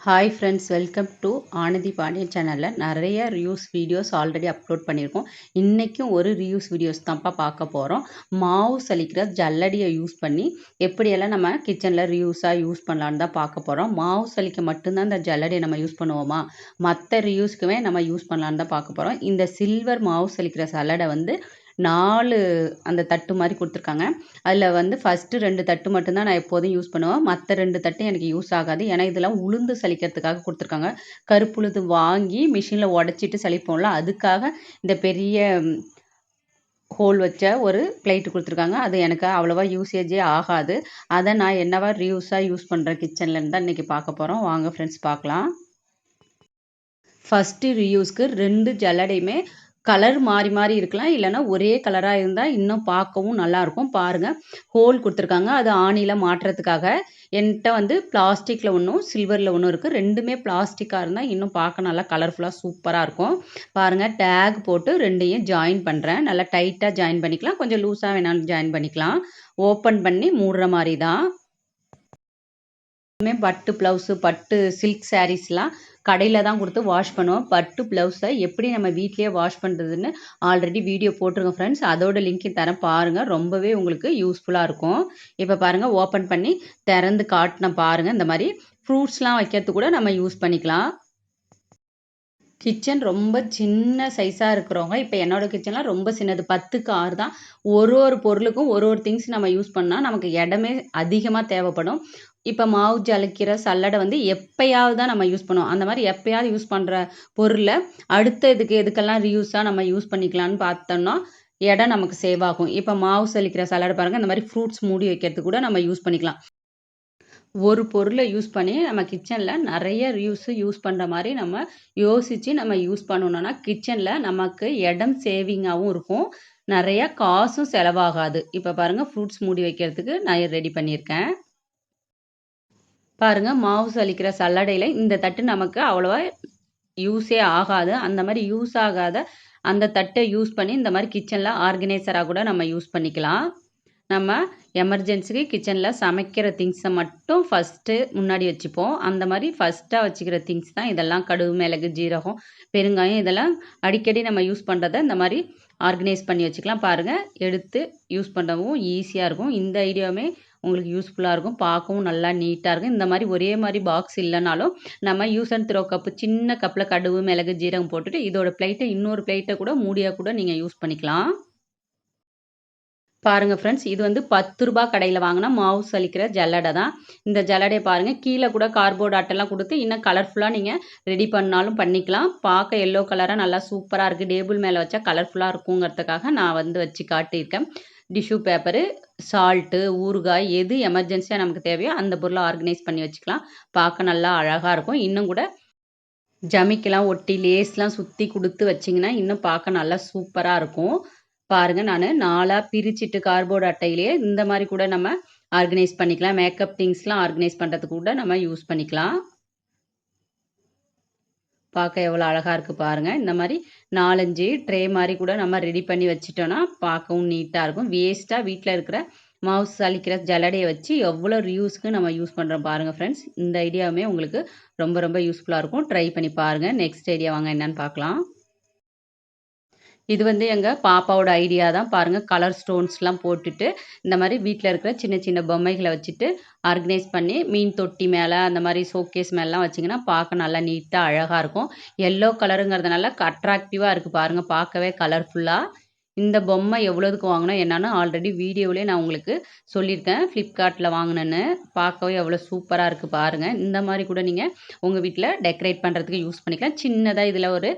Hi friends, welcome to Aanathi Pandian சேனலில் நிறைய reviews videos already upload பண்ணியிருக்கோம். இன்றைக்கும் ஒரு ரிவ்யூஸ் வீடியோஸ் தான்ப்பா பார்க்க போகிறோம். மாவு சலிக்கிற ஜல்லடியை யூஸ் பண்ணி எப்படியெல்லாம் நம்ம கிச்சனில் ரிவ்யூஸாக யூஸ் பண்ணலான்னு தான் பார்க்க போகிறோம். மாவு சலிக்க மட்டும்தான் இந்த ஜல்லடியை நம்ம யூஸ் பண்ணுவோமா, மற்ற ரிவ்யூஸ்க்குமே நம்ம யூஸ் பண்ணலான்னு தான் பார்க்க போகிறோம். இந்த சில்வர் மாவு சலிக்கிற சல்லடை வந்து 4 அந்த தட்டு மாதிரி கொடுத்துருக்காங்க. அதில் வந்து ஃபஸ்ட்டு 2 தட்டு மட்டும்தான் நான் எப்போதும் யூஸ் பண்ணுவேன். மற்ற 2 தட்டு எனக்கு யூஸ் ஆகாது. ஏன்னா இதெல்லாம் உளுந்து சலிக்கிறதுக்காக கொடுத்துருக்காங்க. கருப்புளுந்து வாங்கி மிஷினில் உடச்சிட்டு சலிப்போம்ல, அதுக்காக இந்த பெரிய ஹோல் வச்ச ஒரு பிளேட்டு கொடுத்துருக்காங்க. அது எனக்கு அவ்வளோவா யூசேஜே ஆகாது. அதை நான் என்னவா ரியூஸாக யூஸ் பண்ணுறேன் கிச்சன்லன்னு தான் இன்றைக்கி பார்க்க போகிறோம். வாங்க ஃப்ரெண்ட்ஸ் பார்க்கலாம். ஃபஸ்ட்டு ரியூஸ்க்கு 2 ஜல்லடையுமே கலர் மாறி மாறி இருக்கலாம், இல்லைன்னா ஒரே கலராக இருந்தால் இன்னும் பார்க்கவும் நல்லாயிருக்கும். பாருங்கள், ஹோல் கொடுத்துருக்காங்க. அது ஆணியில் மாட்டுறதுக்காக. என்கிட்ட வந்து பிளாஸ்டிக்கில் ஒன்றும் சில்வரில் ஒன்றும் இருக்குது. ரெண்டுமே பிளாஸ்டிக்காக இருந்தால் இன்னும் பார்க்க நல்லா கலர்ஃபுல்லாக சூப்பராக இருக்கும். பாருங்கள், டேக் போட்டு ரெண்டையும் ஜாயின் பண்ணுறேன். நல்லா டைட்டாக ஜாயின் பண்ணிக்கலாம், கொஞ்சம் லூஸாக வேணாலும் ஜாயின் பண்ணிக்கலாம். ஓப்பன் பண்ணி மூடுற மாதிரி தான். பட்டு ப்ளவுஸு, பட்டு சில்க் சாரீஸ்லாம் கடையில் தான் கொடுத்து வாஷ் பண்ணுவோம். பட்டு ப்ளவுஸை எப்படி நம்ம வீட்லேயே வாஷ் பண்ணுறதுன்னு ஆல்ரெடி வீடியோ போட்டிருக்கோம் ஃப்ரெண்ட்ஸ். அதோட லிங்க் தரேன் பாருங்கள், ரொம்பவே உங்களுக்கு யூஸ்ஃபுல்லாக இருக்கும். இப்போ பாருங்கள், ஓப்பன் பண்ணி திறந்து காட்டின பாருங்கள். இந்த மாதிரி ஃப்ரூட்ஸ்லாம் வைக்கிறது கூட நம்ம யூஸ் பண்ணிக்கலாம். கிச்சன் ரொம்ப சின்ன சைஸாக இருக்கிறவங்க, இப்போ என்னோடய கிச்சன்லாம் ரொம்ப சின்னது, 10க்கு 6 தான். ஒரு பொருளுக்கும் ஒரு திங்ஸ் நம்ம யூஸ் பண்ணால் நமக்கு இடமே அதிகமாக தேவைப்படும். இப்போ மாவு ஜலிக்கிற சல்லடை வந்து எப்பயாவது தான் நம்ம யூஸ் பண்ணுவோம். அந்த மாதிரி எப்பயாவது யூஸ் பண்ணுற பொருளை அடுத்த எதுக்கெல்லாம் ரீயூஸாக நம்ம யூஸ் பண்ணிக்கலாம்னு பார்த்தோம்னா இடம் நமக்கு சேவ் ஆகும். இப்போ மாவு சலிக்கிற சல்லடை பாருங்கள், இந்த மாதிரி ஃப்ரூட்ஸ் மூடி வைக்கிறதுக்கு கூட நம்ம யூஸ் பண்ணிக்கலாம். ஒரு பொருளை யூஸ் பண்ணி நம்ம கிச்சனில் நிறைய யூஸ் பண்ணுற மாதிரி நம்ம யோசித்து நம்ம யூஸ் பண்ணணும்னா கிச்சனில் நமக்கு இடம் சேவிங்காகவும் இருக்கும், நிறையா காசும் செலவாகாது. இப்போ பாருங்கள், ஃப்ரூட்ஸ் மூடி வைக்கிறதுக்கு நான் ரெடி பண்ணியிருக்கேன். பாருங்கள், மாவு சலிக்கிற சல்லடையில் இந்த தட்டு நமக்கு அவ்வளோவா யூஸே ஆகாது. அந்த மாதிரி யூஸ் ஆகாத அந்த தட்டை யூஸ் பண்ணி இந்த மாதிரி கிச்சனில் ஆர்கனைசராக கூட நம்ம யூஸ் பண்ணிக்கலாம். நம்ம எமர்ஜென்சிக்கு கிச்சனில் சமைக்கிற திங்ஸை மட்டும் ஃபஸ்ட்டு முன்னாடி வச்சுப்போம். அந்த மாதிரி ஃபஸ்ட்டாக வச்சுக்கிற திங்ஸ் தான் இதெல்லாம். கடுகு, மிளகு, ஜீரகம், பெருங்காயம், இதெல்லாம் அடிக்கடி நம்ம யூஸ் பண்ணுறத இந்த மாதிரி ஆர்கனைஸ் பண்ணி வச்சுக்கலாம். பாருங்கள், எடுத்து யூஸ் பண்ணவும் ஈஸியாக இருக்கும். இந்த ஐடியாவுமே உங்களுக்கு யூஸ்ஃபுல்லாக இருக்கும், பார்க்கவும் நல்லா நீட்டாக இருக்கும். இந்த மாதிரி ஒரே மாதிரி பாக்ஸ் இல்லைனாலும் நம்ம யூஸ் அண்ட் த்ரோ கப்பு, சின்ன கப்பில் கடுகு, மிளகு, ஜீரகம் போட்டுட்டு இதோட பிளேட்டை இன்னொரு பிளேட்டை கூட மூடியாக கூட நீங்கள் யூஸ் பண்ணிக்கலாம். பாருங்க ஃப்ரெண்ட்ஸ், இது வந்து 10 ரூபா கடையில் வாங்கினா மாவு சலிக்கிற ஜல்லடை தான். இந்த ஜல்லடையை பாருங்கள், கீழே கூட கார்போர்ட் அட்டைலாம் கொடுத்து இன்னும் கலர்ஃபுல்லாக நீங்கள் ரெடி பண்ணாலும் பண்ணிக்கலாம். பார்க்க எல்லோ கலராக நல்லா சூப்பராக இருக்குது. டேபிள் மேலே வச்சா கலர்ஃபுல்லாக இருக்குங்கிறதுக்காக நான் வந்து வச்சு காட்டியிருக்கேன். டிஷ்யூ பேப்பரு, சால்ட்டு, ஊறுகாய், எது எமர்ஜென்சியாக நமக்கு தேவையோ அந்த பொருளை ஆர்கனைஸ் பண்ணி வச்சுக்கலாம். பார்க்க நல்லா அழகாக இருக்கும். இன்னும் கூட ஜமிக்கெல்லாம் ஒட்டி லேஸ்லாம் சுற்றி கொடுத்து வச்சிங்கன்னா இன்னும் பார்க்க நல்லா சூப்பராக இருக்கும். பாருங்கள், நான் 4ஆக பிரிச்சுட்டு கார்போர்டு அட்டையிலேயே இந்த மாதிரி கூட நம்ம ஆர்கனைஸ் பண்ணிக்கலாம். மேக்கப் திங்ஸ்லாம் ஆர்கனைஸ் பண்ணுறதுக்கு கூட நம்ம யூஸ் பண்ணிக்கலாம். பார்க்க எவ்வளோ அழகாக இருக்குது பாருங்கள். இந்த மாதிரி 4, 5 ட்ரே மாதிரி கூட நம்ம ரெடி பண்ணி வச்சுட்டோன்னா பார்க்கவும் நீட்டாக இருக்கும். வேஸ்ட்டாக வீட்டில் இருக்கிற மாவு சலிக்கிற ஜல்லடையை வச்சு எவ்வளோ ரியூஸ்க்கு நம்ம யூஸ் பண்ணுறோம் பாருங்கள் ஃப்ரெண்ட்ஸ். இந்த ஐடியாவுமே உங்களுக்கு ரொம்ப ரொம்ப யூஸ்ஃபுல்லாக இருக்கும். ட்ரை பண்ணி பாருங்கள். நெக்ஸ்ட் ஐடியா வாங்க என்னன்னு பார்க்கலாம். இது வந்து எங்கள் பாப்பாவோட ஐடியா தான். பாருங்கள், கலர் ஸ்டோன்ஸ்லாம் போட்டுட்டு இந்த மாதிரி வீட்டில் இருக்கிற சின்ன சின்ன பொம்மைகளை வச்சுட்டு ஆர்கனைஸ் பண்ணி மீன் தொட்டி மேலே அந்த மாதிரி ஷோகேஸ் மேலாம் வச்சிங்கன்னா பார்க்க நல்லா நீட்டாக அழகாக இருக்கும். எல்லோ கலருங்கிறதுனால அட்ராக்டிவாக இருக்குது பாருங்கள், பார்க்கவே கலர்ஃபுல்லாக. இந்த பொம்மை எவ்வளோதுக்கு வாங்கினோம் என்னன்னு ஆல்ரெடி வீடியோவிலே நான் உங்களுக்கு சொல்லியிருக்கேன். ஃப்ளிப்கார்ட்டில் வாங்கினேன்னு. பார்க்கவே எவ்வளோ சூப்பராக இருக்குது பாருங்கள். இந்த மாதிரி கூட நீங்கள் உங்கள் வீட்டில் டெக்கரேட் பண்ணுறதுக்கு யூஸ் பண்ணிக்கலாம். சின்னதாக இதில் ஒரு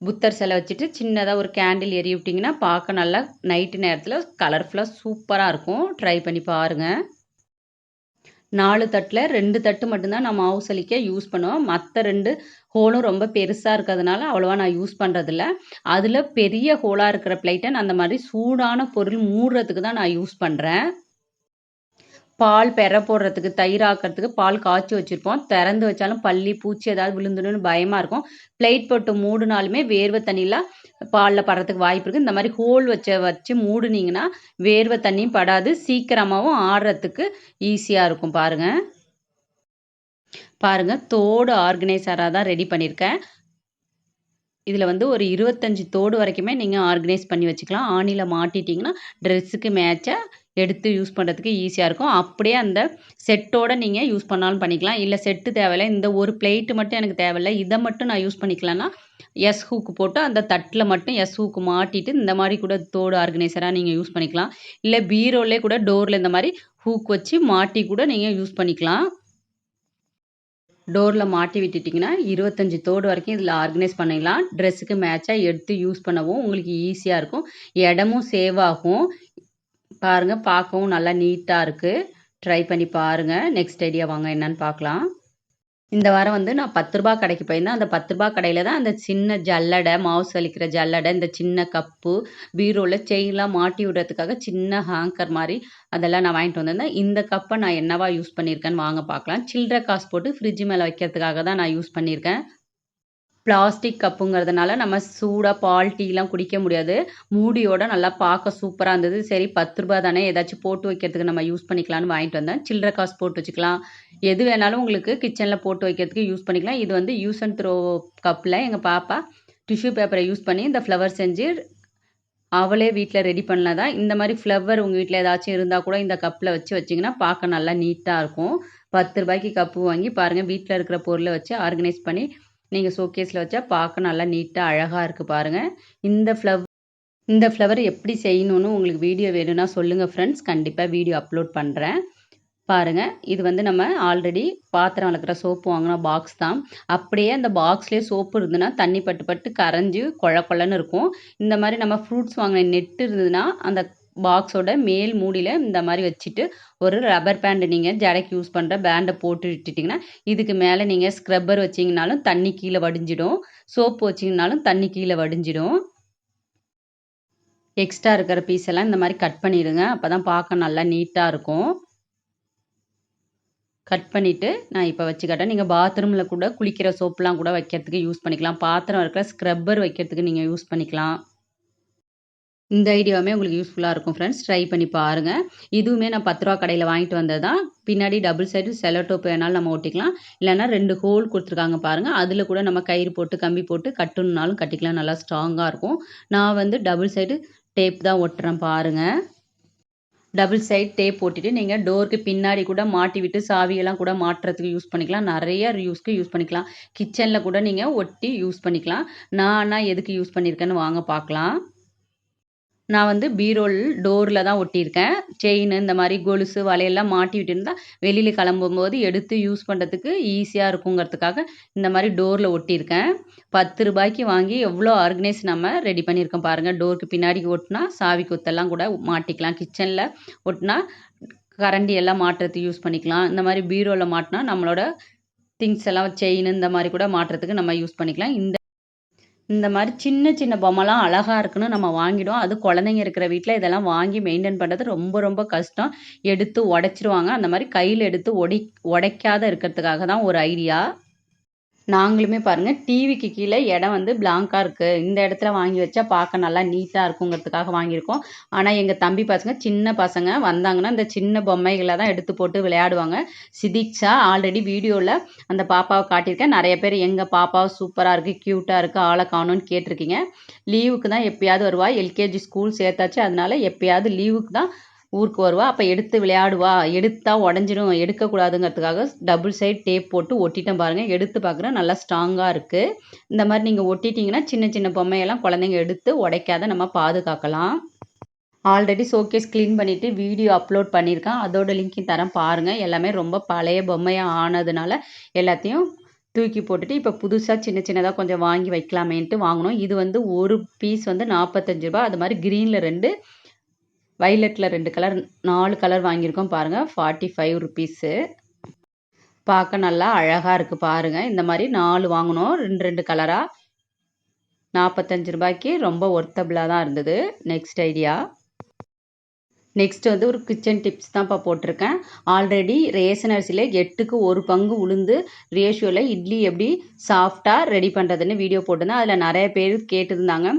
புத்தர் சிலை வச்சுட்டு சின்னதாக ஒரு கேண்டில் எரிய விட்டிங்கன்னா பார்க்க நல்லா நைட்டு நேரத்தில் கலர்ஃபுல்லாக சூப்பராக இருக்கும். ட்ரை பண்ணி பாருங்கள். 4 தட்டில் 2 தட்டு மட்டும்தான் நான் மாவு சலிக்க யூஸ் பண்ணுவேன். மற்ற 2 ஹோலும் ரொம்ப பெருசாக இருக்கிறதுனால அவ்வளோவா நான் யூஸ் பண்ணுறதில்ல. அதில் பெரிய ஹோலாக இருக்கிற பிளேட்டை நான் அந்த மாதிரி சூடான பொருள் மூடுறதுக்கு தான் நான் யூஸ் பண்ணுறேன். பால் பெற போடுறதுக்கு, தயிர் ஆக்கிறதுக்கு பால் காய்ச்சி வச்சுருப்போம். திறந்து வச்சாலும் பல்லி, பூச்சி ஏதாவது விழுந்துடும்னு பயமாக இருக்கும். பிளேட் போட்டு மூடினாலுமே வேர்வை தண்ணிலாம் பாலில் படுறதுக்கு வாய்ப்பு இருக்குது. இந்த மாதிரி ஹோல் வச்சு மூடுனீங்கன்னா வேர்வை தண்ணியும் படாது, சீக்கிரமாகவும் ஆடுறதுக்கு ஈஸியாக இருக்கும் பாருங்கள். பாருங்க தோடு ஆர்கனைசரா தான் ரெடி பண்ணியிருக்கேன். இதில வந்து ஒரு 25 தோடு வரைக்குமே நீங்க ஆர்கனைஸ் பண்ணி வச்சுக்கலாம். ஆணில மாட்டிட்டீங்கன்னா, ட்ரெஸ்ஸுக்கு மேட்சா எடுத்து யூஸ் பண்றதுக்கு ஈஸியா இருக்கும். அப்படியே அந்த செட்டோட நீங்க யூஸ் பண்ணாலும் பண்ணிக்கலாம். இல்ல செட்டு தேவையில்ல. இந்த ஒரு பிளேட் மட்டும் எனக்கு தேவையில்ல. இத மட்டும் நான் யூஸ் பண்ணிக்கலான்னா, எஸ் ஹூக் போட்டு அந்த தட்ல மட்டும் எஸ் ஹூக் மாட்டிட்டு, இந்த மாரி கூட தோடு ஆர்கனைசரா நீங்க யூஸ் பண்ணிக்கலாம். இல்ல பீரோலே கூட டோர்ல இந்த மாரி ஹூக் வச்சு மாட்டி கூட நீங்க யூஸ் பண்ணிக்கலாம். டோர்ல மாட்டி விட்டுட்டீங்கன்னா, 25 தோடு வரைக்கும் இதில ஆர்கனைஸ் பண்ணிடலாம். ட்ரெஸ்ஸுக்கு மேட்சா எடுத்து யூஸ் பண்ணவும் உங்களுக்கு ஈஸியா இருக்கும். இடமும் சேவ் ஆகும். பாருங்க பார்க்கவும் நல்லா நீட்டா இருக்கு. ட்ரை பண்ணி பாருங்க. நெக்ஸ்ட் ஐடியா வாங்க என்னன்னு பார்க்கலாம். இந்த வாரம் வந்து நான் ரூ. 10 கடைக்கு போயிருந்தேன். அந்த ரூ. 10 கடையில தான் அந்த சின்ன ஜல்லடை, மாவு சலிக்கிற ஜல்லடை, இந்த சின்ன கப்பு, பீரோல செயின்லாம் மாட்டி விடுறதுக்காக சின்ன ஹேங்கர் மாரி அதெல்லாம் நான் வாங்கிட்டு வந்திருந்தேன். இந்த கப்ப நான் என்னவா யூஸ் பண்ணியிருக்கேன்னு வாங்க பார்க்கலாம். சில்லற காசு போட்டு ஃப்ரிட்ஜ் மேல வைக்கிறதுக்காக தான் நான் யூஸ் பண்ணியிருக்கேன். பிளாஸ்டிக் கப்புங்கிறதுனால நம்ம சூடா பால், டீலாம் குடிக்க முடியாது. மூடியோட நல்லா பார்க்க சூப்பரா இருந்தது. சரி ரூ. 10 தானே ஏதாச்சும் போட்டு வைக்கிறதுக்கு நம்ம யூஸ் பண்ணிக்கலான்னு வாங்கிட்டு வந்தேன். சில்லற காசு போட்டு வச்சுக்கலாம். எது வேணாலும் உங்களுக்கு கிச்சன்ல போட்டு வைக்கிறதுக்கு யூஸ் பண்ணிக்கலாம். இது வந்து யூஸ் அண்ட் த்ரோ கப்ல எங்க பாப்பா டிஷ்யூ பேப்பர யூஸ் பண்ணி இந்த ஃப்ளவர் செஞ்சு அவளே வீட்ல ரெடி பண்ணதா. இந்த மாரி ஃப்ளவர் உங்க வீட்ல ஏதாச்சும் இருந்தா கூட இந்த கப்ல வச்சு வச்சீங்கன்னா, பார்க்க நல்லா நீட்டா இருக்கும். ரூ. 10 கப்பு வாங்கி பாருங்க, வீட்ல இருக்கிற பொருள வச்சு ஆர்கனைஸ் பண்ணி நீங்க ஷோகேஸ்ல வச்சா பார்க்க நல்லா நீட்டா அழகா இருக்கு பாருங்க. இந்த இந்த ஃப்ளவர் எப்படி செய்யணும்னு உங்களுக்கு வீடியோ வேணும்னா சொல்லுங்க ஃப்ரெண்ட்ஸ். கண்டிப்பா வீடியோ அப்லோட் பண்றேன். பாருங்க. இது வந்து நம்ம ஆல்ரெடி பாத்திரம் விளக்குற சோப்பு வாங்குன பாக்ஸ் தான். அப்படியே அந்த பாக்ஸ்லயே சோப்பு இருந்ததுன்னா, தண்ணி பட்டு பட்டு கரைஞ்சு கொழ கொழன்னு இருக்கும். இந்த மாரி நம்ம ஃப்ரூட்ஸ் வாங்குன நெட் இருந்ததுன்னா, அந்த பாக்ஸோட மேல் மூடியில இந்த மாரி வச்சுட்டு, ஒரு ரப்பர் பேண்ட் நீங்க ஜடைக்கு யூஸ் பண்ற பேண்ட போட்டு விட்டுட்டீங்கன்னா, இதுக்கு மேல நீங்க ஸ்க்ரப்பர் வச்சீங்கனாலும் தண்ணி கீழ வடிஞ்சிடும். சோப்பு வச்சீங்கனாலும் தண்ணி கீழ வடிஞ்சிடும். எக்ஸ்ட்ரா இருக்கிற பீஸ் எல்லாம் இந்த மாரி கட் பண்ணிடுங்க. அப்பதான் பார்க்க நல்லா நீட்டா இருக்கும். கட் பண்ணிட்டு, நான் இப்ப வச்சு காட்டுறேன். நீங்க பாத்ரூம்ல கூட குளிக்கிற சோப்லாம் கூட வைக்கிறதுக்கு யூஸ் பண்ணிக்கலாம். பாத்திரம் இருக்கிற ஸ்க்ரப்பர் வைக்கிறதுக்கு நீங்க யூஸ் பண்ணிக்கலாம். இந்த ஐடியாவுமே உங்களுக்கு யூஸ்ஃபுல்லா இருக்கும் ஃப்ரெண்ட்ஸ். ட்ரை பண்ணி பாருங்க. இதுவுமே நான் ரூ. 10 கடையில வாங்கிட்டு வந்தது தான். பின்னாடி டபுள் சைடு செல்லோ டேப் வேணாலும் நம்ம ஒட்டிக்கலாம். இல்லன்னா 2 ஹோல் குடுத்துருக்காங்க பாருங்க. அதில கூட நம்ம கயிறு போட்டு, கம்பி போட்டு கட்டணும்னாலும் கட்டிக்கலாம். நல்லா ஸ்ட்ராங்கா இருக்கும். நான் வந்து டபுள் சைடு டேப் தான் ஒட்டுறேன் பாருங்க. டபுள் சைட் டேப் போட்டுட்டு நீங்க டோருக்கு பின்னாடி கூட மாட்டி விட்டு சாவியெல்லாம் கூட மாட்டுறதுக்கு யூஸ் பண்ணிக்கலாம். நெறைய ரியூஸ்க்கு யூஸ் பண்ணிக்கலாம். கிச்சன்ல கூட நீங்க ஒட்டி யூஸ் பண்ணிக்கலாம். நான் ஆனா எதுக்கு யூஸ் பண்ணியிருக்கேன்னு வாங்க பார்க்கலாம். நான் வந்து பீரோல் டோர்ல தான் ஒட்டியிருக்கேன். செயின் இந்த மாரி கொலுசு, வளையல்லாம் மாட்டி விட்டிருந்தா, வெளியில கிளம்பும்போது எடுத்து யூஸ் பண்றதுக்கு ஈஸியா இருக்குங்கிறதுக்காக, இந்த மாரி டோர்ல ஒட்டியிருக்கேன். ரூ. 10 வாங்கி எவ்வளோ ஆர்கனைஸ் நம்ம ரெடி பண்ணியிருக்கோம் பாருங்க. டோருக்கு பின்னாடி ஒட்டுனா, சாவி கொத்தெல்லாம் கூட மாட்டிக்கலாம். கிச்சன்ல ஒட்டுனா, கரண்டி எல்லாம் மாட்டுறதுக்கு யூஸ் பண்ணிக்கலாம். இந்த மாரி பீரோல மாட்டுனா, நம்மளோட திங்ஸ் எல்லாம் செயின் இந்த மாரி கூட மாட்டுறதுக்கு நம்ம யூஸ் பண்ணிக்கலாம். இந்த மாரி சின்ன சின்ன பொம்மைலாம் அழகா இருக்குன்னு நம்ம வாங்கிடுவோம். அதுவும் குழந்தைங்க இருக்கிற வீட்ல இதெல்லாம் வாங்கி மெயின்டெயின் பண்றது ரொம்ப ரொம்ப கஷ்டம். எடுத்து உடைச்சுருவாங்க. அந்த மாரி கையில எடுத்து உடைக்காத இருக்கிறதுக்காக தான் ஒரு ஐடியா. நாங்களுமே பாருங்க டிவிக்கு கீழ இடம் வந்து பிளாங்க்கா இருக்கு. இந்த இடத்துல வாங்கி வச்சா பார்க்க நல்லா நீட்டா இருக்குங்கிறதுக்காக வாங்கியிருக்கோம். ஆனா எங்க தம்பி பசங்க சின்ன பசங்க வந்தாங்கன்னா, இந்த சின்ன பொம்மைகள தான் எடுத்து போட்டு விளையாடுவாங்க. சிதிக்ஷா ஆல்ரெடி வீடியோல அந்த பாப்பாவ காட்டியிருக்கேன். நெறைய பேர் எங்க பாப்பா சூப்பரா இருக்கு, கியூட்டா இருக்கு, ஆள காணோம்னு கேட்டிருக்கீங்க. லீவுக்கு தான் எப்பயாவது வருவா. எல்கேஜி ஸ்கூல் சேர்த்தாச்சு. அதனால எப்பயாவது லீவுக்கு தான் ஊருக்கு வருவா. அப்ப எடுத்து விளையாடுவா. எடுத்தா உடைஞ்சிரும். எடுக்கக்கூடாதுங்கிறதுக்காக டபுள் சைட் டேப் போட்டு ஒட்டிட்டேன் பாருங்க. எடுத்து பார்க்குறேன் நல்லா ஸ்ட்ராங்கா இருக்கு. இந்த மாரி நீங்க ஒட்டிட்டீங்கன்னா, சின்ன சின்ன பொம்மையெல்லாம் குழந்தைங்க எடுத்து உடைக்காத நம்ம பாதுகாக்கலாம். ஆல்ரெடி ஷோகேஸ் கிளீன் பண்ணிட்டு வீடியோ அப்லோட் பண்ணியிருக்கேன். அதோட லிங்க்கையும் தரேன் பாருங்க. எல்லாமே ரொம்ப பழைய பொம்மையா ஆனதுனால, எல்லாத்தையும் தூக்கி போட்டுட்டு, இப்ப புதுசா சின்ன சின்னதா கொஞ்சம் வாங்கி வைக்கலாமேன்ட்டு வாங்குனோம். இது வந்து ஒரு பீஸ் வந்து ரூ. 45. அது மாரி கிரீன்ல 2 வயலட்ல 2 கலர் 4 கலர் வாங்கியிருக்கோம் பாருங்க. ₹45. பார்க்க நல்லா அழகா இருக்கு பாருங்க. இந்த மாரி 4 வாங்குனோம். 2, 2 கலரா. ரூ. 45க்கு ரொம்ப ஒர்த்தபிளா தான் இருந்தது. Next idea. நெக்ஸ்ட் வந்து ஒரு கிச்சன் டிப்ஸ் தான்ப்பா போட்டிருக்கேன். ஆல்ரெடி ரேஷன் அரிசியில 8க்கு 1 பங்கு உளுந்து ரேஷியோல இட்லி எப்படி சாஃப்ட்டா ரெடி பண்ணுறதுன்னு வீடியோ போட்டிருந்தேன். அதில் நெறைய பேர் கேட்டிருந்தாங்க.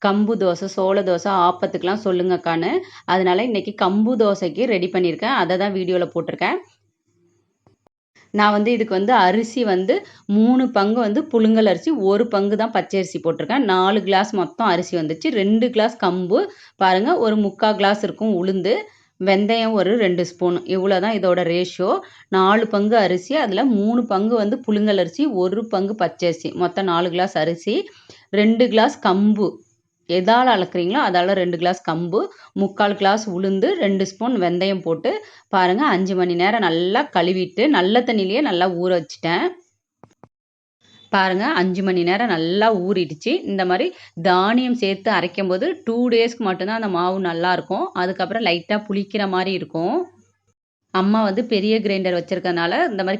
கம்பு தோசை, சோள தோசை, ஆப்பத்துக்கெலாம் சொல்லுங்கக்கான்னு. அதனால இன்னைக்கு கம்பு தோசைக்கு ரெடி பண்ணியிருக்கேன். அதை தான் வீடியோவில் போட்டிருக்கேன். நான் வந்து இதுக்கு வந்து அரிசி வந்து 3 பங்கு வந்து புழுங்கல் அரிசி, 1 பங்கு தான் பச்சரிசி போட்டிருக்கேன். 4 கிளாஸ் மொத்தம் அரிசி வந்துச்சு. 2 கிளாஸ் கம்பு, பாருங்க ஒரு 3/4 கிளாஸ் இருக்கும் உளுந்து, வெந்தயம் ஒரு 2 ஸ்பூன். இவ்வளோ தான் இதோட ரேஷியோ. 4 பங்கு அரிசி, அதில் 3 பங்கு வந்து புழுங்கல் அரிசி, 1 பங்கு பச்சரிசி. மொத்தம் 4 கிளாஸ் அரிசி, 2 கிளாஸ் கம்பு. எதால அளக்குறீங்களோ அதால 2 கிளாஸ் கம்பு, 3/4 கிளாஸ் உளுந்து, 2 ஸ்பூன் வெந்தயம் போட்டு பாருங்க 5 மணி நேரம் நல்லா கழுவிட்டு, நல்ல தண்ணியிலேயே நல்லா ஊற வச்சுட்டேன். பாருங்க 5 மணி நேரம் நல்லா ஊறிடுச்சு. இந்த மாரி தானியம் சேர்த்து அரைக்கும்போது 2 டேஸ்க்கு மட்டும் தான் அந்த மாவு நல்லாயிருக்கும். அதுக்கப்புறம் லைட்டா புளிக்கிற மாரி இருக்கும். அம்மா வந்து பெரிய கிரைண்டர் வச்சிருக்கனால, இந்த மாரி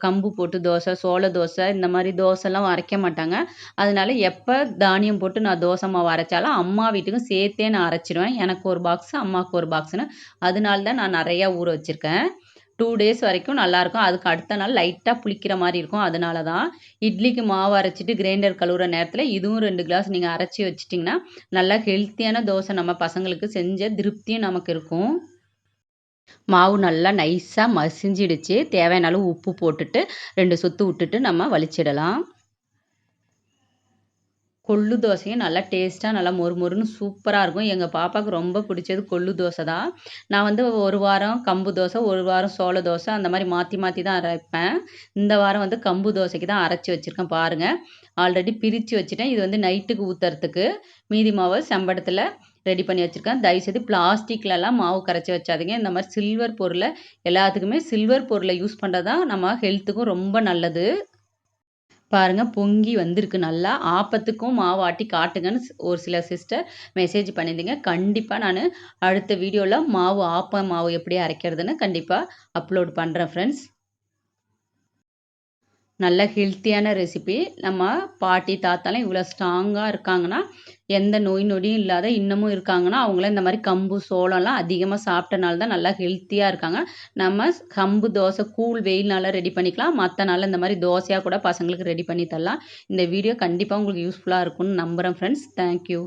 கம்பு போட்டு தோசை, சோள தோசை இந்த மாரி தோசைலாம் அரைக்க மாட்டாங்க. அதனால எப்ப தானியம் போட்டு நான் தோசை மாவு அரைச்சாலும், அம்மா வீட்டுக்கும் சேர்த்தே நான் அரைச்சிருவேன். எனக்கு ஒரு பாக்ஸ், அம்மாவுக்கு ஒரு பாக்ஸ்ன்னு. அதனால தான் நான் நெறையா ஊற வச்சிருக்கேன். 2 டேஸ் வரைக்கும் நல்லாயிருக்கும். அதுக்கு அடுத்த நாள் லைட்டா புளிக்கிற மாரி இருக்கும். அதனால தான். இட்லிக்கு மாவு அரைச்சிட்டு கிரைண்டர் கழுவுற நேரத்தில இதுவும் 2 கிளாஸ் நீங்க அரைச்சு வச்சுட்டீங்கன்னா, நல்லா ஹெல்த்தியான தோசை நம்ம பசங்களுக்கு செஞ்ச திருப்தியும் நமக்கு இருக்கும். மாவு நல்லா நைஸா மசிஞ்சிடுச்சு. தேவையான அளவு உப்பு போட்டுட்டு 2 சுத்து விட்டுட்டு நம்ம வலிச்சிடலாம். கொள்ளு தோசையும் நல்லா டேஸ்ட்டா நல்லா மொறு மொறுன்னு சூப்பரா இருக்கும். எங்க பாப்பாவுக்கு ரொம்ப பிடிச்சது கொள்ளு தோசை தான். நான் வந்து ஒரு வாரம் கம்பு தோசை, ஒரு வாரம் சோள தோசை அந்த மாரி மாத்தி மாத்தி தான் அரைப்பேன். இந்த வாரம் வந்து கம்பு தோசைக்கு தான் அரைச்சு வச்சிருக்கேன் பாருங்க. ஆல்ரெடி பிரிச்சு வச்சுட்டேன். இது வந்து நைட்டுக்கு ஊத்துறதுக்கு. மீதி மாவ செம்படத்துல ரெடி பண்ணி வச்சிருக்கேன். தயவுசெய்து பிளாஸ்டிக்லலாம் மாவு கரைச்சு வச்சாதீங்க. இந்த மாரி சில்வர் பொருள எல்லாத்துக்குமே சில்வர் பொருள யூஸ் பண்றது தான் நம்ம ஹெல்த்துக்கும் ரொம்ப நல்லது. பாருங்க பொங்கி வந்திருக்கு நல்லா. ஆப்பத்துக்கும் மாவு ஆட்டி காட்டுங்கன்னு ஒரு சில சிஸ்டர் மெசேஜ் பண்ணியிருந்தீங்க. கண்டிப்பா நானு அடுத்த வீடியோல ஆப்பம் மாவு எப்படி அரைக்கிறதுன்னு கண்டிப்பா அப்லோட் பண்றேன் ஃப்ரெண்ட்ஸ். நல்ல ஹெல்த்தியான ரெசிபி. நம்ம பாட்டி, தாத்தாலாம் இவ்வளோ ஸ்ட்ராங்கா இருக்காங்கன்னா, எந்த நோய் நொடியும் இல்லாத இன்னமும் இருக்காங்கன்னா, அவங்களாம் இந்த மாரி கம்பு, சோளம்லாம் அதிகமா சாப்பிட்டனால தான் நல்லா ஹெல்த்தியா இருக்காங்க. நம்ம கம்பு தோசை கூழ் வெயில் நாள்ல ரெடி பண்ணிக்கலாம். மத்த நாள்ல இந்த மாரி தோசையா கூட பசங்களுக்கு ரெடி பண்ணி தரலாம். இந்த வீடியோ கண்டிப்பா உங்களுக்கு யூஸ்ஃபுல்லா இருக்கும்னு நம்புறேன் ஃப்ரெண்ட்ஸ். Thank you.